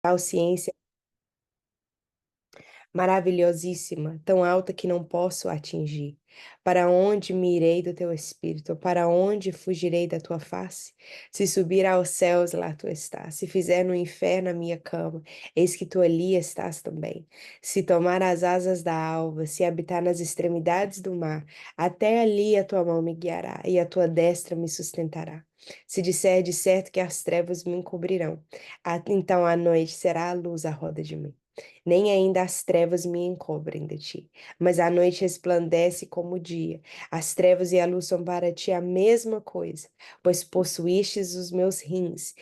tal ciência maravilhosíssima, tão alta que não posso atingir. Para onde me irei do teu espírito? Para onde fugirei da tua face? Se subir aos céus, lá tu estás. Se fizer no inferno a minha cama, eis que tu ali estás também. Se tomar as asas da alva, se habitar nas extremidades do mar, até ali a tua mão me guiará e a tua destra me sustentará. Se disser de certo que as trevas me encobrirão, então a noite será a luz à roda de mim. Nem ainda as trevas me encobrem de ti, mas a noite resplandece como o dia. As trevas e a luz são para ti a mesma coisa, pois possuístes os meus rins,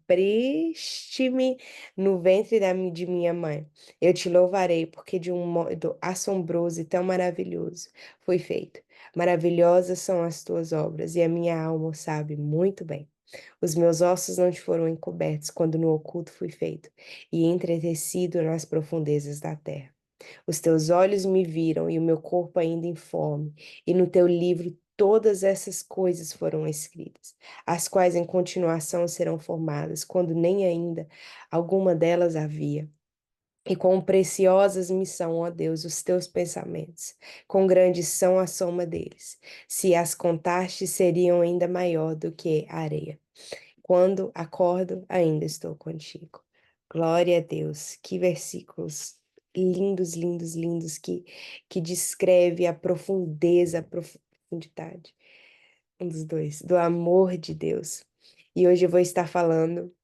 cobriste-me no ventre de minha mãe. Eu te louvarei, porque de um modo assombroso e tão maravilhoso foi feito. Maravilhosas são as tuas obras, e a minha alma o sabe muito bem. Os meus ossos não te foram encobertos quando no oculto fui feito, e entretecido nas profundezas da terra. Os teus olhos me viram e o meu corpo ainda informe, e no teu livro todas essas coisas foram escritas, as quais em continuação serão formadas, quando nem ainda alguma delas havia. E quão preciosas me são, ó Deus, os teus pensamentos, quão grandes são a soma deles. Se as contaste, seriam ainda maior do que a areia. Quando acordo, ainda estou contigo. Glória a Deus. Que versículos lindos, lindos, lindos, que descreve a profundeza, a profundidade, um dos dois, do amor de Deus. E hoje eu vou estar falando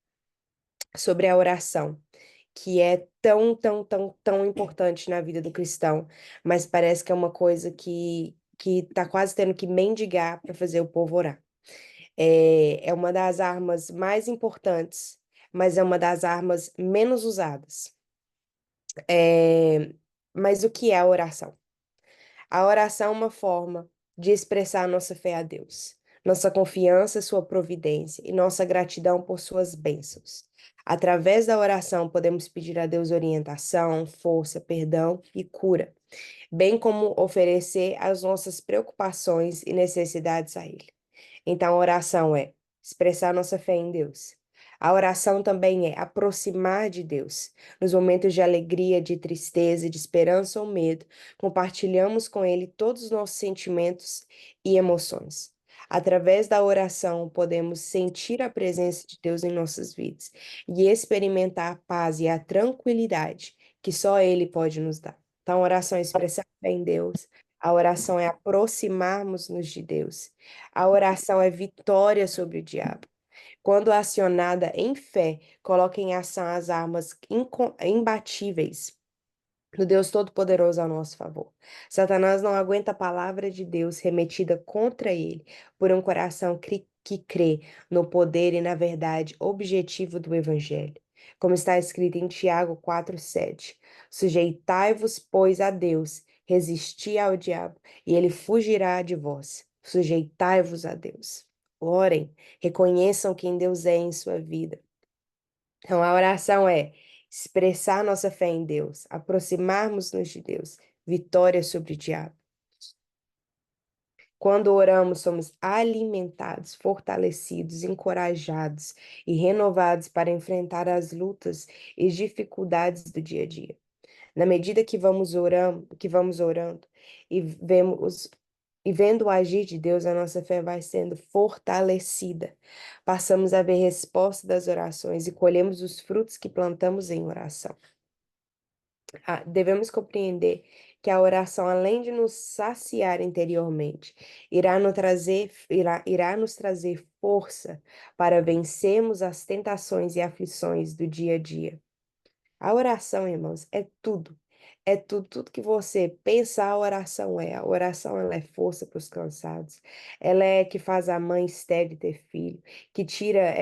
sobre a oração, que é tão, tão, tão, tão importante na vida do cristão, mas parece que é uma coisa que tá quase tendo que mendigar para fazer o povo orar. É uma das armas mais importantes, mas é uma das armas menos usadas. É, mas o que é a oração? A oração é uma forma de expressar nossa fé a Deus, nossa confiança em sua providência e nossa gratidão por suas bênçãos. Através da oração, podemos pedir a Deus orientação, força, perdão e cura, bem como oferecer as nossas preocupações e necessidades a Ele. Então, a oração é expressar nossa fé em Deus. A oração também é aproximar de Deus. Nos momentos de alegria, de tristeza, de esperança ou medo, compartilhamos com Ele todos os nossos sentimentos e emoções. Através da oração, podemos sentir a presença de Deus em nossas vidas e experimentar a paz e a tranquilidade que só Ele pode nos dar. Então, a oração é expressar fé em Deus. A oração é aproximarmos-nos de Deus. A oração é vitória sobre o diabo. Quando acionada em fé, coloca em ação as armas imbatíveis do Deus Todo-Poderoso a nosso favor. Satanás não aguenta a palavra de Deus remetida contra ele por um coração que crê no poder e na verdade objetivo do Evangelho. Como está escrito em Tiago 4:7. Sujeitai-vos, pois, a Deus, resisti ao diabo, e ele fugirá de vós. Sujeitai-vos a Deus. Orem, reconheçam quem Deus é em sua vida. Então, a oração é expressar nossa fé em Deus, aproximarmos-nos de Deus, vitória sobre o diabo. Quando oramos, somos alimentados, fortalecidos, encorajados e renovados para enfrentar as lutas e dificuldades do dia a dia. Na medida que vamos orando e vendo o agir de Deus, a nossa fé vai sendo fortalecida. Passamos a ver resposta das orações e colhemos os frutos que plantamos em oração. Devemos compreender que a oração, além de nos saciar interiormente, irá nos trazer força para vencermos as tentações e aflições do dia a dia. A oração, irmãos, é tudo. É tudo, tudo que você pensar, a oração é. A oração, ela é força para os cansados. Ela é que faz a mãe estéril ter filho, que tira,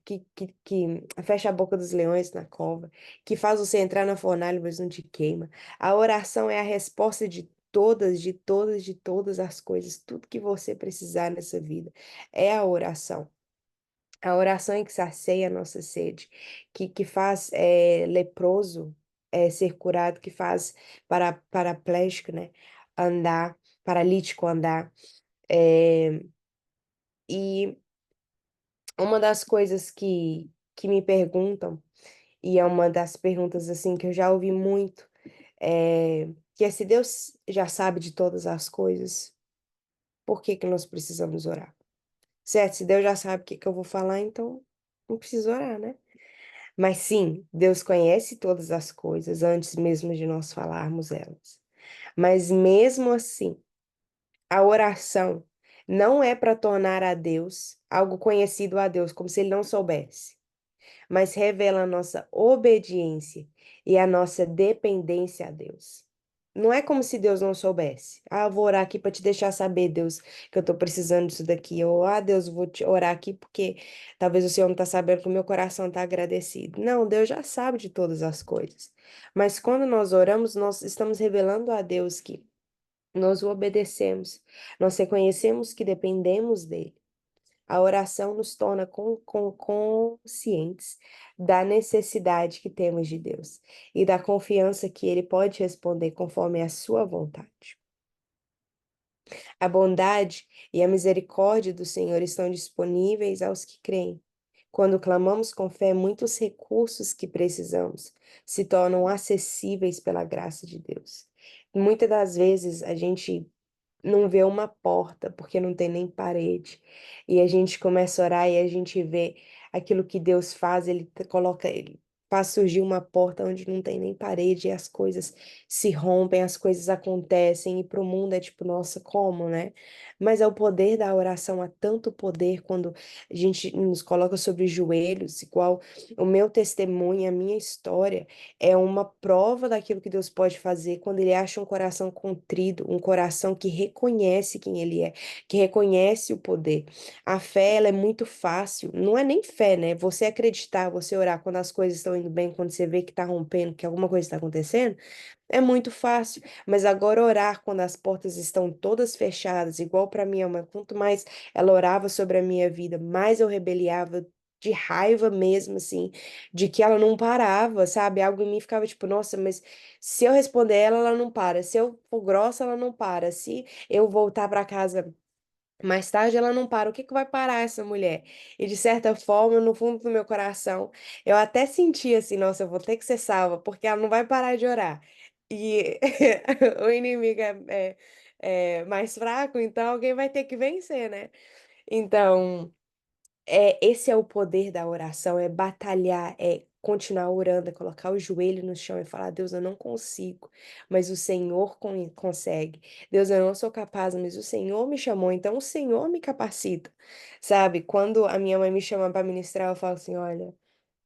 que fecha a boca dos leões na cova, que faz você entrar na fornalha, mas não te queima. A oração é a resposta de todas, de todas, de todas as coisas, tudo que você precisar nessa vida. É a oração. A oração é que sacia a nossa sede, que faz leproso ser curado, que faz paraplégico, né, andar, paralítico andar. E Uma das coisas que me perguntam, e é uma das perguntas assim que eu já ouvi muito, que é se Deus já sabe de todas as coisas, por que que nós precisamos orar? Certo? Se Deus já sabe o que que eu vou falar, então não preciso orar, né? Mas sim, Deus conhece todas as coisas antes mesmo de nós falarmos elas. Mas mesmo assim, a oração não é para tornar a Deus algo conhecido a Deus, como se ele não soubesse, mas revela a nossa obediência e a nossa dependência a Deus. Não é como se Deus não soubesse. Ah, eu vou orar aqui para te deixar saber, Deus, que eu estou precisando disso daqui. Ou, ah, Deus, eu vou te orar aqui porque talvez o Senhor não está sabendo que o meu coração está agradecido. Não, Deus já sabe de todas as coisas. Mas quando nós oramos, nós estamos revelando a Deus que nós o obedecemos, nós reconhecemos que dependemos dele. A oração nos torna conscientes da necessidade que temos de Deus e da confiança que Ele pode responder conforme a sua vontade. A bondade e a misericórdia do Senhor estão disponíveis aos que creem. Quando clamamos com fé, muitos recursos que precisamos se tornam acessíveis pela graça de Deus. Muitas das vezes a gente não vê uma porta, porque não tem nem parede. E a gente começa a orar e a gente vê aquilo que Deus faz, ele faz surgir uma porta onde não tem nem parede e as coisas se rompem, as coisas acontecem e para o mundo é tipo, nossa, como, né? Mas é o poder da oração, há tanto poder quando a gente nos coloca sobre os joelhos, igual o meu testemunho, a minha história é uma prova daquilo que Deus pode fazer quando Ele acha um coração contrito, um coração que reconhece quem Ele é, que reconhece o poder. A fé, ela é muito fácil, não é nem fé, né? Você acreditar, você orar quando as coisas estão indo bem, quando você vê que está rompendo, que alguma coisa está acontecendo, é muito fácil. Mas agora orar quando as portas estão todas fechadas, igual para minha mãe, quanto mais ela orava sobre a minha vida, mais eu rebeliava de raiva mesmo, assim, de que ela não parava, sabe? Algo em mim ficava tipo, nossa, mas se eu responder ela, ela não para. Se eu for grossa, ela não para. Se eu voltar para casa mais tarde, ela não para. O que que vai parar essa mulher? E de certa forma, no fundo do meu coração, eu até senti assim, nossa, eu vou ter que ser salva, porque ela não vai parar de orar. E o inimigo é mais fraco, então alguém vai ter que vencer, né? Então. Esse é o poder da oração, é batalhar, é continuar orando, é colocar o joelho no chão e falar: Deus, eu não consigo, mas o Senhor consegue. Deus, eu não sou capaz, mas o Senhor me chamou, então o Senhor me capacita. Sabe? Quando a minha mãe me chama para ministrar, eu falo assim: olha,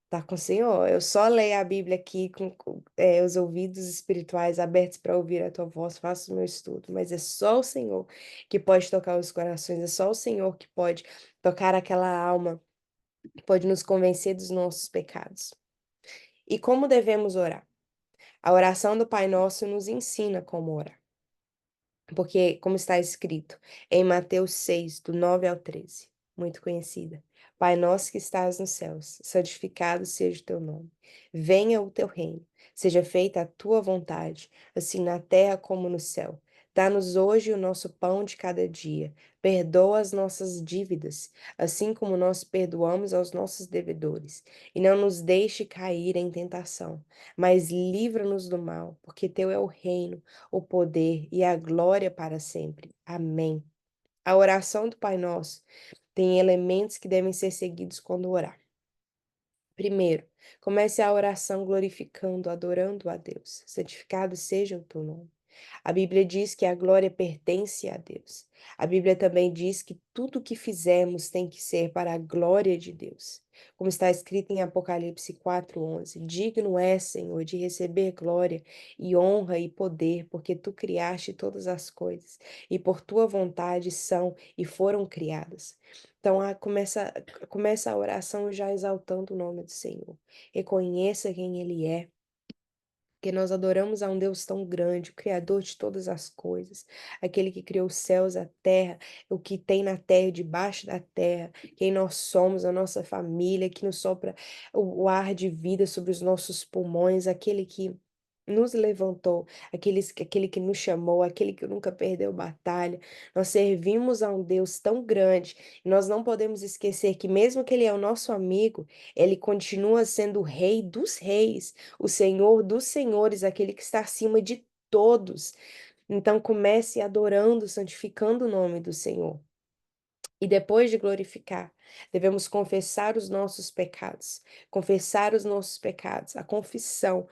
tá com o Senhor. Eu só leio a Bíblia aqui com os ouvidos espirituais abertos para ouvir a tua voz, faço o meu estudo, mas é só o Senhor que pode tocar os corações, é só o Senhor que pode tocar aquela alma, que pode nos convencer dos nossos pecados. E como devemos orar? A oração do Pai Nosso nos ensina como orar. Porque, como está escrito em Mateus 6, do 9 ao 13, muito conhecida. Pai nosso que estás nos céus, santificado seja o teu nome. Venha o teu reino, seja feita a tua vontade, assim na terra como no céu. Dá-nos hoje o nosso pão de cada dia. Perdoa as nossas dívidas, assim como nós perdoamos aos nossos devedores. E não nos deixe cair em tentação, mas livra-nos do mal, porque teu é o reino, o poder e a glória para sempre. Amém. A oração do Pai Nosso tem elementos que devem ser seguidos quando orar. Primeiro, comece a oração glorificando, adorando a Deus. Santificado seja o teu nome. A Bíblia diz que a glória pertence a Deus. A Bíblia também diz que tudo o que fizermos tem que ser para a glória de Deus. Como está escrito em Apocalipse 4:11, digno é, Senhor, de receber glória e honra e poder, porque tu criaste todas as coisas, e por tua vontade são e foram criadas. Então, começa a oração já exaltando o nome do Senhor. Reconheça quem Ele é, porque nós adoramos a um Deus tão grande, o Criador de todas as coisas, aquele que criou os céus, a terra, o que tem na terra e debaixo da terra, quem nós somos, a nossa família, que nos sopra o ar de vida sobre os nossos pulmões, aquele que nos levantou, aquele que nos chamou, aquele que nunca perdeu batalha. Nós servimos a um Deus tão grande, e nós não podemos esquecer que mesmo que ele é o nosso amigo, ele continua sendo o rei dos reis, o senhor dos senhores, aquele que está acima de todos. Então comece adorando, santificando o nome do Senhor. E depois de glorificar, devemos confessar os nossos pecados. Confessar os nossos pecados. A confissão,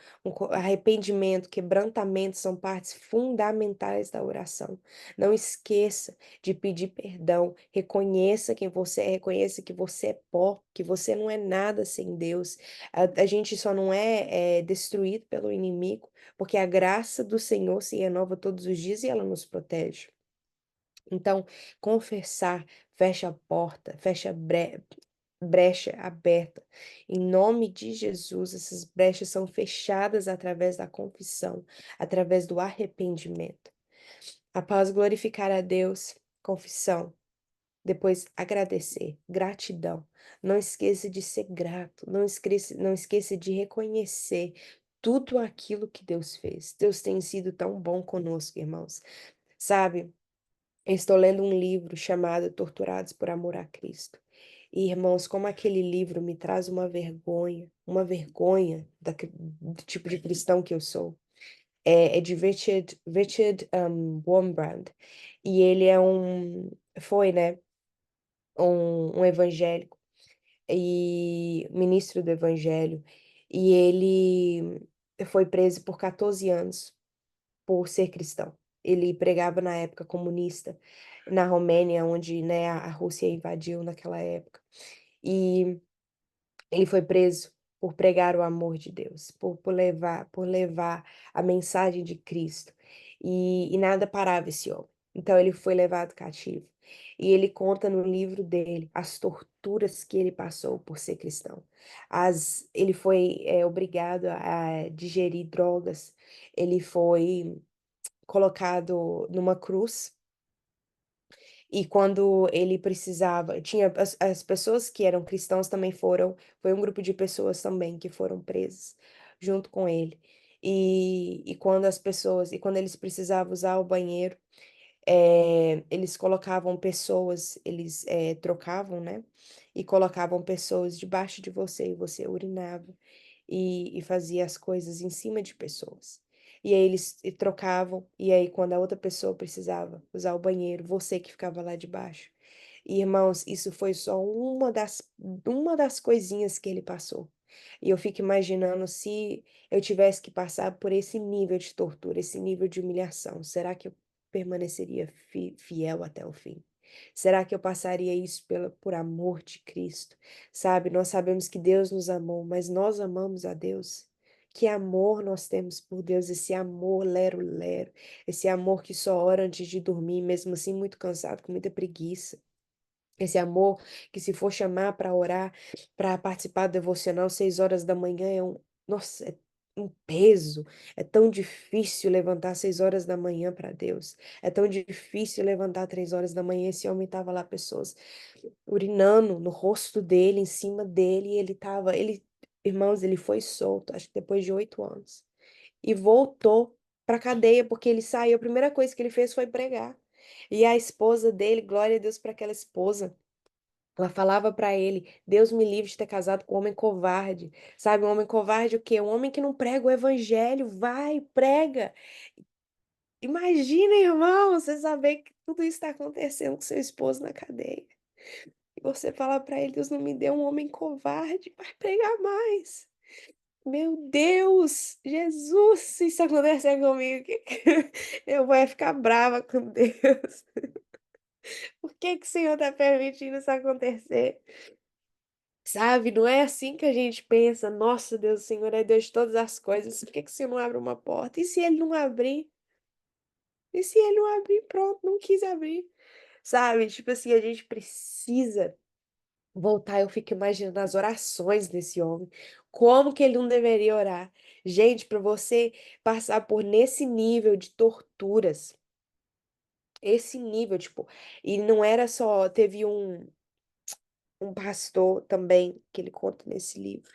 arrependimento, quebrantamento são partes fundamentais da oração. Não esqueça de pedir perdão. Reconheça quem você é, reconheça que você é pó, que você não é nada sem Deus. A gente só não é destruído pelo inimigo, porque a graça do Senhor se renova todos os dias e ela nos protege. Então, confessar, fecha a porta, fecha a brecha aberta. Em nome de Jesus, essas brechas são fechadas através da confissão, através do arrependimento. Após glorificar a Deus, confissão. Depois, agradecer, gratidão. Não esqueça de ser grato, não esqueça de reconhecer tudo aquilo que Deus fez. Deus tem sido tão bom conosco, irmãos. Sabe? Eu estou lendo um livro chamado Torturados por Amor a Cristo. E, irmãos, como aquele livro me traz uma vergonha do tipo de cristão que eu sou. É de Richard Wurmbrand. E ele foi, né, um evangélico e ministro do evangelho. E ele foi preso por 14 anos por ser cristão. Ele pregava na época comunista, na Romênia, onde, né, a Rússia invadiu naquela época. E ele foi preso por pregar o amor de Deus, por levar a mensagem de Cristo. E nada parava esse homem. Então ele foi levado cativo. E ele conta no livro dele as torturas que ele passou por ser cristão. Ele foi obrigado a digerir drogas, ele foi colocado numa cruz. E quando ele precisava, tinha as pessoas que eram cristãos também foi um grupo de pessoas também que foram presas junto com ele. E quando eles precisavam usar o banheiro, eles colocavam pessoas, eles trocavam, né? E colocavam pessoas debaixo de você e você urinava e fazia as coisas em cima de pessoas. E aí eles trocavam, e aí quando a outra pessoa precisava usar o banheiro, você que ficava lá debaixo. E, irmãos, isso foi só uma das coisinhas que ele passou. E eu fico imaginando se eu tivesse que passar por esse nível de tortura, esse nível de humilhação, será que eu permaneceria fiel até o fim? Será que eu passaria isso por amor de Cristo? Sabe, nós sabemos que Deus nos amou, mas nós amamos a Deus. Que amor nós temos por Deus, esse amor lero-lero, esse amor que só ora antes de dormir, mesmo assim muito cansado, com muita preguiça. Esse amor que se for chamar para orar, para participar do devocional 6 horas da manhã nossa, é um peso. É tão difícil levantar 6 horas da manhã para Deus. É tão difícil levantar 3 horas da manhã. Esse homem tava lá, pessoas urinando no rosto dele, em cima dele, e irmãos, ele foi solto, acho que depois de 8 anos, e voltou para cadeia, porque ele saiu, a primeira coisa que ele fez foi pregar. E a esposa dele, glória a Deus para aquela esposa, ela falava para ele: Deus me livre de ter casado com um homem covarde. Sabe, um homem covarde o quê? Um homem que não prega o evangelho. Vai, prega. Imagina, irmão, você saber que tudo isso está acontecendo com seu esposo na cadeia. E você fala para ele: Deus não me deu um homem covarde. Vai pregar mais. Meu Deus, Jesus, se isso acontecer comigo, eu vou ficar brava com Deus. Por que que o Senhor está permitindo isso acontecer? Sabe, não é assim que a gente pensa. Nossa, Deus, o Senhor é Deus de todas as coisas. Por que que o Senhor não abre uma porta? E se Ele não abrir? E se Ele não abrir? Pronto, não quis abrir. Sabe, tipo assim, a gente precisa voltar. Eu fico imaginando as orações desse homem. Como que ele não deveria orar? Gente, para você passar por nesse nível de torturas, esse nível, tipo, e não era só, teve um pastor também, que ele conta nesse livro,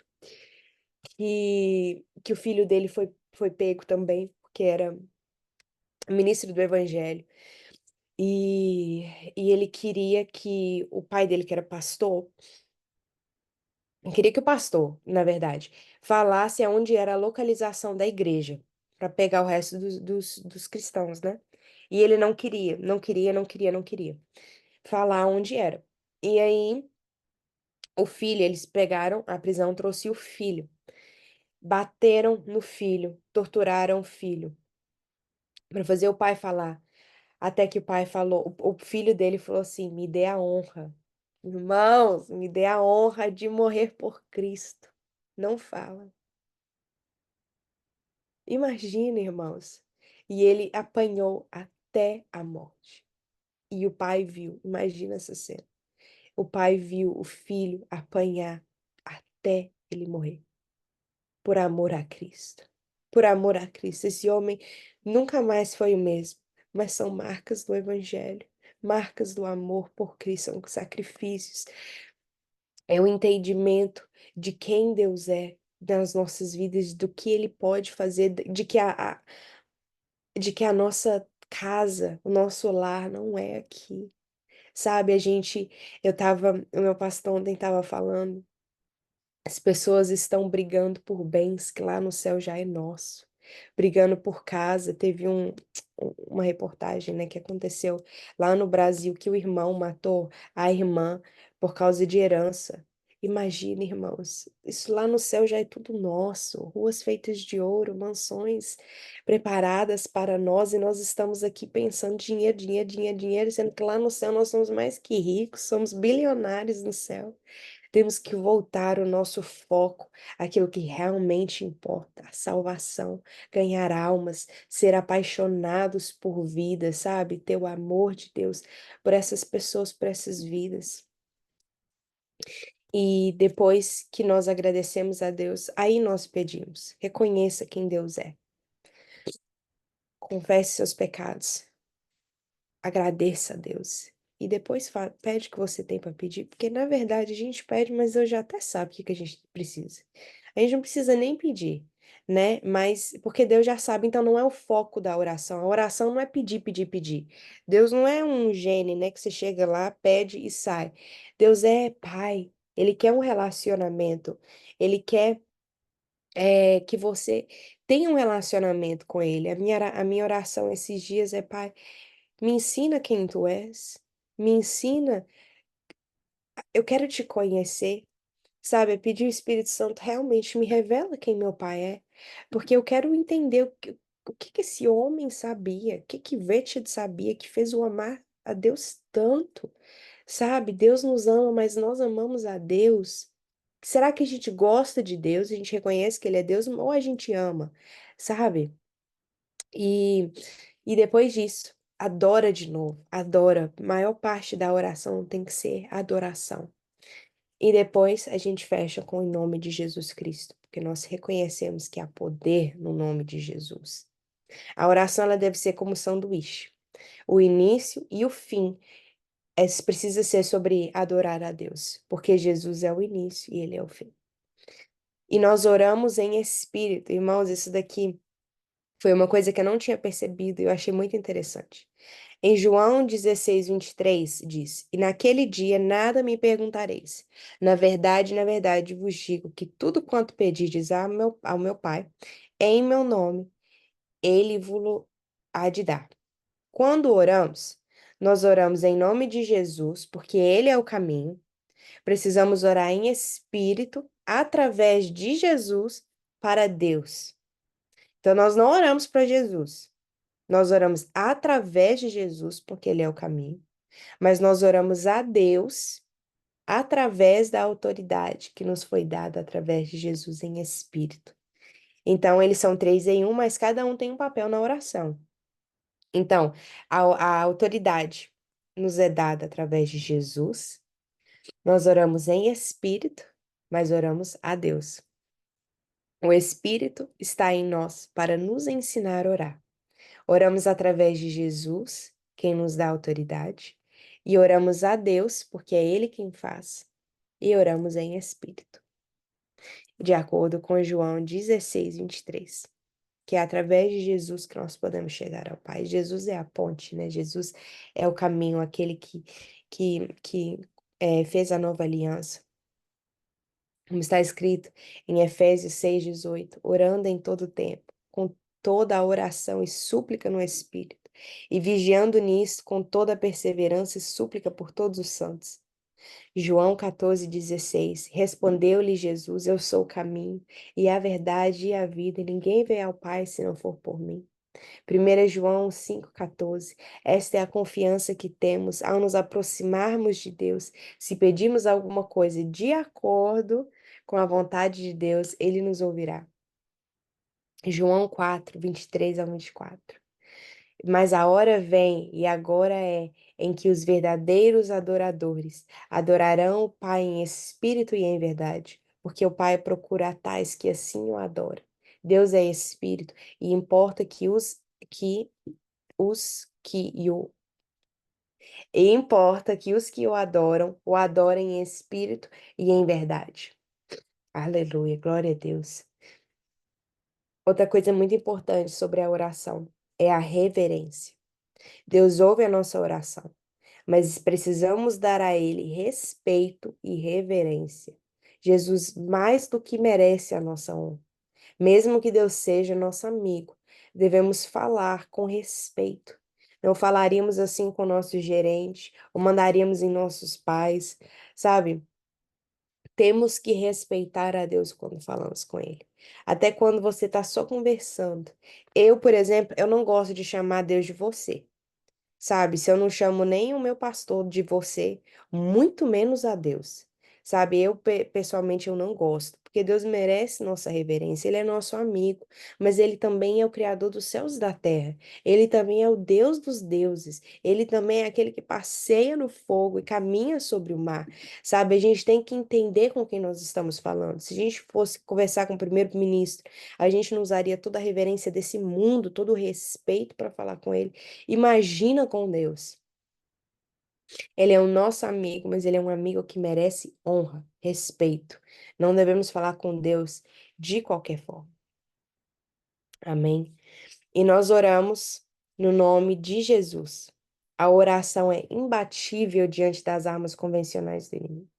que o filho dele foi pego também, porque era ministro do Evangelho. E, e ele queria que o pai dele, que era pastor, queria que o pastor, na verdade, falasse aonde era a localização da igreja, para pegar o resto dos cristãos, né? E ele não queria, não queria, não queria, não queria falar onde era. E aí, o filho, eles pegaram a prisão, trouxe o filho, bateram no filho, torturaram o filho, para fazer o pai falar. Até que o pai falou, o filho dele falou assim: me dê a honra. Irmãos, me dê a honra de morrer por Cristo. Não fala. Imagina, irmãos. E ele apanhou até a morte. E o pai viu, imagina essa cena. O pai viu o filho apanhar até ele morrer, por amor a Cristo. Por amor a Cristo. Esse homem nunca mais foi o mesmo, mas são marcas do Evangelho, marcas do amor por Cristo, são sacrifícios, é o entendimento de quem Deus é nas nossas vidas, do que Ele pode fazer, de que a nossa casa, o nosso lar não é aqui. Sabe, o meu pastor ontem estava falando, as pessoas estão brigando por bens que lá no céu já é nosso, brigando por casa. Teve uma reportagem, né, que aconteceu lá no Brasil, que o irmão matou a irmã por causa de herança. Imagina, irmãos, isso lá no céu já é tudo nosso, ruas feitas de ouro, mansões preparadas para nós, e nós estamos aqui pensando dinheiro, dinheiro, dinheiro, dinheiro, sendo que lá no céu nós somos mais que ricos, somos bilionários no céu. Temos que voltar o nosso foco àquilo que realmente importa, a salvação, ganhar almas, ser apaixonados por vida, sabe? Ter o amor de Deus por essas pessoas, por essas vidas. E depois que nós agradecemos a Deus, aí nós pedimos: reconheça quem Deus é, confesse seus pecados, agradeça a Deus. E depois pede o que você tem para pedir, porque na verdade a gente pede, mas Deus já até sabe o que que a gente precisa. A gente não precisa nem pedir, né? Mas porque Deus já sabe, então não é o foco da oração. A oração não é pedir, pedir, pedir. Deus não é um gênio, né? Que você chega lá, pede e sai. Deus é Pai. Ele quer um relacionamento. Ele quer que você tenha um relacionamento com Ele. A minha oração esses dias é: Pai, me ensina quem tu és. Me ensina, eu quero te conhecer, sabe? É pedir o Espírito Santo realmente me revela quem meu pai é, porque eu quero entender o que que esse homem sabia, o que que Vetted sabia que fez o amar a Deus tanto, sabe? Deus nos ama, mas nós amamos a Deus. Será que a gente gosta de Deus, a gente reconhece que Ele é Deus, ou a gente ama, sabe? E, e depois disso, adora de novo, adora. A maior parte da oração tem que ser adoração. E depois a gente fecha com o nome de Jesus Cristo, porque nós reconhecemos que há poder no nome de Jesus. A oração ela deve ser como um sanduíche. O início e o fim precisa ser sobre adorar a Deus, porque Jesus é o início e ele é o fim. E nós oramos em espírito. Irmãos, isso daqui foi uma coisa que eu não tinha percebido e eu achei muito interessante. Em João 16:23 diz: E naquele dia nada me perguntareis. Na verdade vos digo que tudo quanto pedirdes ao meu Pai, em meu nome, ele vos há de dar. Quando oramos, nós oramos em nome de Jesus, porque ele é o caminho. Precisamos orar em espírito, através de Jesus, para Deus. Então, nós não oramos para Jesus. Nós oramos através de Jesus, porque ele é o caminho. Mas nós oramos a Deus através da autoridade que nos foi dada através de Jesus em espírito. Então, eles são três em um, mas cada um tem um papel na oração. Então, a autoridade nos é dada através de Jesus. Nós oramos em espírito, mas oramos a Deus. O Espírito está em nós para nos ensinar a orar. Oramos através de Jesus, quem nos dá autoridade, e oramos a Deus, porque é Ele quem faz, e oramos em espírito, de acordo com João 16:23. que é através de Jesus que nós podemos chegar ao Pai. Jesus é a ponte, né? Jesus é o caminho, aquele que fez a nova aliança. Como está escrito em Efésios 6,18, orando em todo tempo, com toda a oração e súplica no Espírito, e vigiando nisso com toda a perseverança e súplica por todos os santos. João 14,16, respondeu-lhe Jesus, eu sou o caminho, e a verdade e a vida, e ninguém vem ao Pai se não for por mim. 1 João 5,14. Esta é a confiança que temos ao nos aproximarmos de Deus. Se pedirmos alguma coisa de acordo com a vontade de Deus, Ele nos ouvirá. João 4, 23 ao 24. Mas a hora vem, e agora é, em que os verdadeiros adoradores adorarão o Pai em espírito e em verdade, porque o Pai procura tais que assim o adoram. Deus é espírito, e importa que os que o e importa que os que o adorem em espírito e em verdade. Aleluia, glória a Deus. Outra coisa muito importante sobre a oração é a reverência. Deus ouve a nossa oração, mas precisamos dar a Ele respeito e reverência. Jesus mais do que merece a nossa honra. Mesmo que Deus seja nosso amigo, devemos falar com respeito. Não falaríamos assim com nosso gerente, ou mandaríamos em nossos pais, sabe? Temos que respeitar a Deus quando falamos com Ele. Até quando você está só conversando. Eu, por exemplo, eu não gosto de chamar Deus de você. Sabe, se eu não chamo nem o meu pastor de você, muito menos a Deus. Sabe, pessoalmente eu não gosto, porque Deus merece nossa reverência, Ele é nosso amigo, mas Ele também é o Criador dos céus e da terra, Ele também é o Deus dos deuses, Ele também é aquele que passeia no fogo e caminha sobre o mar, sabe, a gente tem que entender com quem nós estamos falando. Se a gente fosse conversar com o primeiro-ministro, a gente não usaria toda a reverência desse mundo, todo o respeito para falar com ele. Imagina com Deus. Ele é o nosso amigo, mas ele é um amigo que merece honra, respeito. Não devemos falar com Deus de qualquer forma. Amém? E nós oramos no nome de Jesus. A oração é imbatível diante das armas convencionais do inimigo.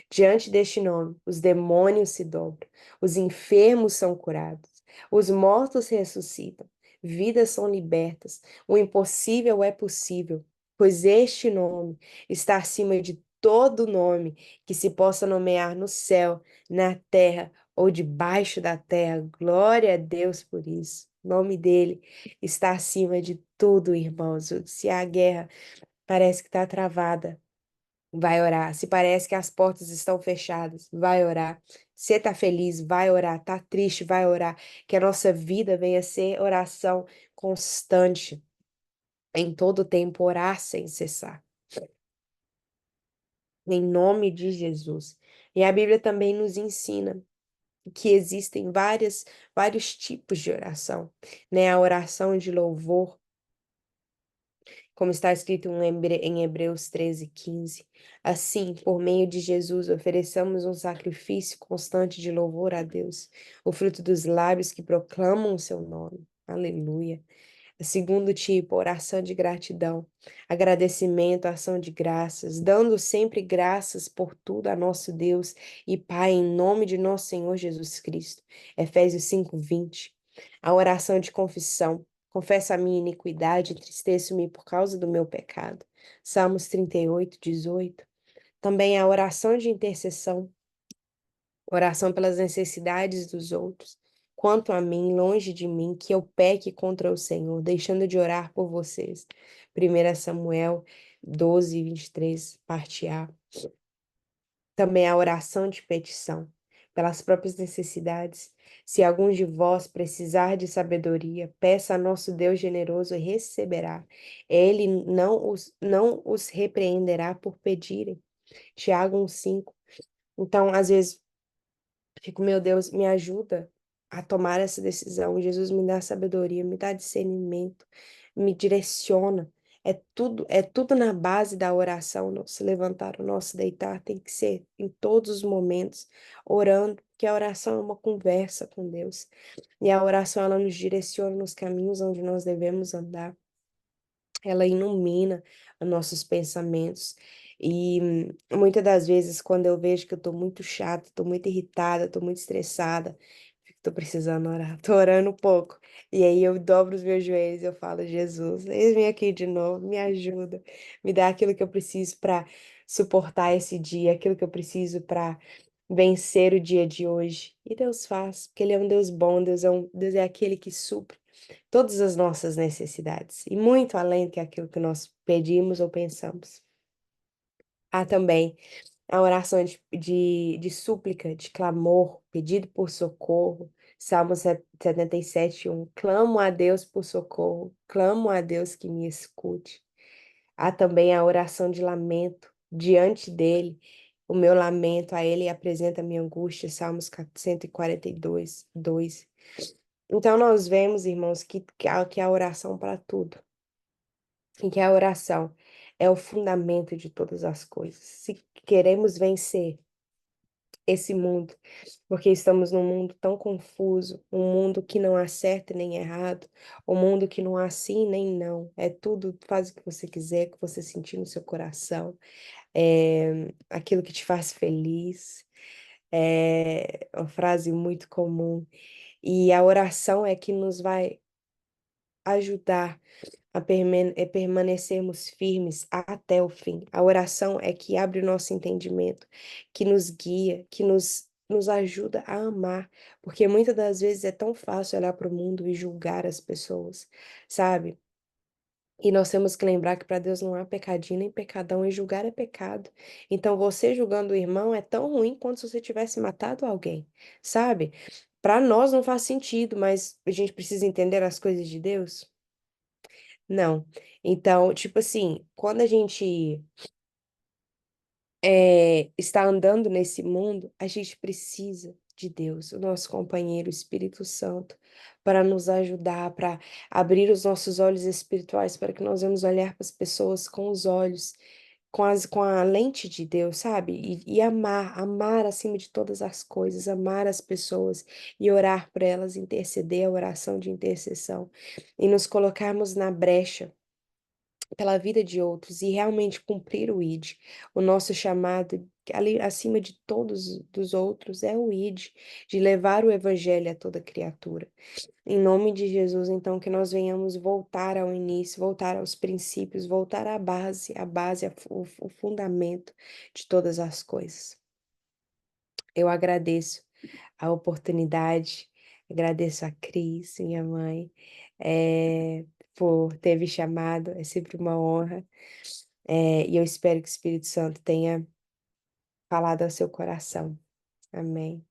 Diante deste nome, os demônios se dobram, os enfermos são curados, os mortos ressuscitam, vidas são libertas, o impossível é possível, pois este nome está acima de todo nome que se possa nomear no céu, na terra ou debaixo da terra. Glória a Deus por isso. O nome dele está acima de tudo, irmãos. Se a guerra parece que está travada, vai orar. Se parece que as portas estão fechadas, vai orar. Se tá feliz, vai orar. Tá triste, vai orar. Que a nossa vida venha a ser oração constante, em todo tempo, orar sem cessar. Em nome de Jesus. E a Bíblia também nos ensina que existem vários tipos de oração, né? A oração de louvor, como está escrito em Hebreus 13:15. Assim, por meio de Jesus, ofereçamos um sacrifício constante de louvor a Deus, o fruto dos lábios que proclamam o seu nome. Aleluia. Segundo tipo, oração de gratidão, agradecimento, ação de graças, dando sempre graças por tudo a nosso Deus e Pai, em nome de nosso Senhor Jesus Cristo. Efésios 5:20. A oração de confissão. Confesso a minha iniquidade, entristeço-me por causa do meu pecado. Salmos 38:18. Também a oração de intercessão, oração pelas necessidades dos outros. Quanto a mim, longe de mim, que eu peque contra o Senhor, deixando de orar por vocês. 1 Samuel 12:23, parte A. Também a oração de petição, pelas próprias necessidades. Se algum de vós precisar de sabedoria, peça a nosso Deus generoso e receberá. Ele não os repreenderá por pedirem. Tiago 1:5. Então, às vezes, fico, meu Deus, me ajuda a tomar essa decisão. Jesus me dá sabedoria, me dá discernimento, me direciona. é tudo na base da oração. Nosso levantar, o nosso deitar tem que ser em todos os momentos orando, porque a oração é uma conversa com Deus. E a oração ela nos direciona nos caminhos onde nós devemos andar. Ela ilumina os nossos pensamentos. E muitas das vezes, quando eu vejo que eu tô muito chata, tô muito irritada, tô muito estressada, tô precisando orar, tô orando um pouco. E aí eu dobro os meus joelhos e eu falo, Jesus, eis-me aqui de novo, me ajuda, me dá aquilo que eu preciso para suportar esse dia, aquilo que eu preciso para vencer o dia de hoje. E Deus faz, porque Ele é um Deus bom, Deus é aquele que supre todas as nossas necessidades, e muito além do que aquilo que nós pedimos ou pensamos. Há também a oração de súplica, de clamor, pedido por socorro. Salmo 77:1. Clamo a Deus por socorro, clamo a Deus que me escute. Há também a oração de lamento diante dele. O meu lamento a ele apresenta a minha angústia. Salmos 142, 2. Então, nós vemos, irmãos, que a oração para tudo, e que a oração é o fundamento de todas as coisas. Se queremos vencer esse mundo, porque estamos num mundo tão confuso, um mundo que não há certo nem errado, um mundo que não há sim nem não, é tudo, faz o que você quiser, o que você sentir no seu coração, é aquilo que te faz feliz, é uma frase muito comum, e a oração é que nos vai ajudar a permanecermos firmes até o fim. A oração é que abre o nosso entendimento, que nos guia, nos ajuda a amar, porque muitas das vezes é tão fácil olhar para o mundo e julgar as pessoas, sabe? E nós temos que lembrar que para Deus não há pecadinho nem pecadão, e julgar é pecado. Então, você julgando o irmão é tão ruim quanto se você tivesse matado alguém, sabe? Para nós não faz sentido, mas a gente precisa entender as coisas de Deus. Não. Então, tipo assim, quando a gente está andando nesse mundo, a gente precisa de Deus, o nosso companheiro, o Espírito Santo, para nos ajudar, para abrir os nossos olhos espirituais, para que nós vamos olhar para as pessoas com os olhos, com a lente de Deus, sabe? E amar acima de todas as coisas, amar as pessoas e orar por elas, interceder a oração de intercessão e nos colocarmos na brecha pela vida de outros e realmente cumprir o ID. O nosso chamado, ali acima de todos dos outros, é o ID, de levar o evangelho a toda criatura. Em nome de Jesus, então, que nós venhamos voltar ao início, voltar aos princípios, voltar à base, o fundamento de todas as coisas. Eu agradeço a oportunidade, agradeço a Cris, minha mãe, por ter me chamado, é sempre uma honra. E eu espero que o Espírito Santo tenha falado ao seu coração. Amém.